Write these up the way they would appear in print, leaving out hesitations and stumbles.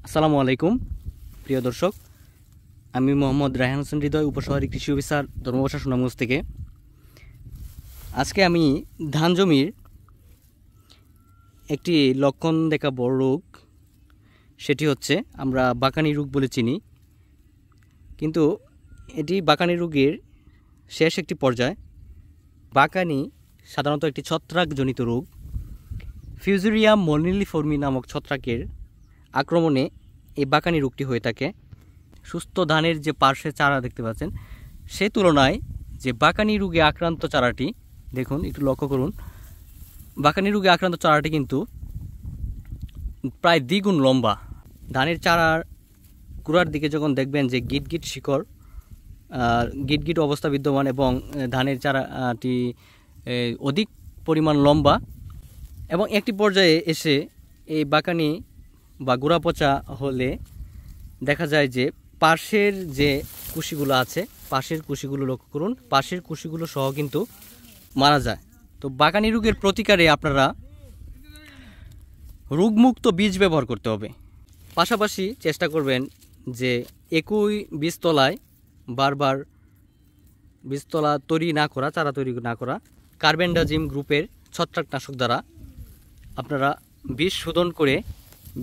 আসসালামু আলাইকুম প্রিয় দর্শক, আমি মোহাম্মদ রায়হান হোসেন হৃদয়, উপশহরী কৃষি অফিসার, ধর্মবাসা সুনামগঞ্জ থেকে। আজকে আমি ধান জমির একটি লক্ষণ দেখা বড় রোগ, সেটি হচ্ছে আমরা বাকানি রোগ বলে চিনি, কিন্তু এটি বাকানি রোগের শেষ একটি পর্যায়। বাকানি সাধারণত একটি ছত্রাকজনিত রোগ। ফিউজেরিয়াম মর্নিলিফর্মি নামক ছত্রাকের আক্রমণে এই বাকানি রোগটি হয়ে থাকে। সুস্থ ধানের যে পার্শ্বের চারা দেখতে পাচ্ছেন, সে তুলনায় যে বাকানি রোগে আক্রান্ত চারাটি, দেখুন একটু লক্ষ্য করুন, বাকানি রোগে আক্রান্ত চারাটি কিন্তু প্রায় দ্বিগুণ লম্বা। ধানের চারার গোড়ার দিকে যখন দেখবেন যে গিটগিট শিকড়, গিটগিট অবস্থা বিদ্যমান এবং ধানের চারাটি অধিক পরিমাণ লম্বা, এবং একটি পর্যায়ে এসে এই বাকানি বা গোড়া পচা হলে দেখা যায় যে পাশের যে কুশিগুলো আছে, পাশের কুশিগুলো লক্ষ্য করুন, পাশের কুশিগুলো সহ কিন্তু মারা যায়। তো বাকানি রোগের প্রতিকারে আপনারা রোগমুক্ত বীজ ব্যবহার করতে হবে। পাশাপাশি চেষ্টা করবেন যে একই বীজতলায় বারবার বীজতলা তৈরি না করা, চারা তৈরি না করা, কার্বেন্ডাজিম গ্রুপের ছত্রাকনাশক দ্বারা আপনারা বীজ শোধন করে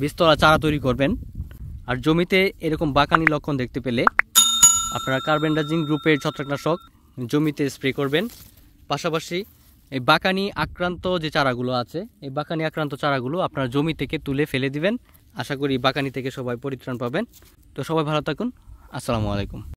বীজতলা চারা তৈরি করবেন। আর জমিতে এরকম বাকানি লক্ষণ দেখতে পেলে আপনারা কার্বেন্ডাজিম গ্রুপের ছত্রাকনাশক জমিতে স্প্রে করবেন। পাশাপাশি এই বাকানি আক্রান্ত যে চারাগুলো আছে, এই বাকানি আক্রান্ত চারাগুলো আপনারা জমি থেকে তুলে ফেলে দিবেন। আশা করি বাকানি থেকে সবাই পরিত্রাণ পাবেন। তো সবাই ভালো থাকুন। আসসালামু আলাইকুম।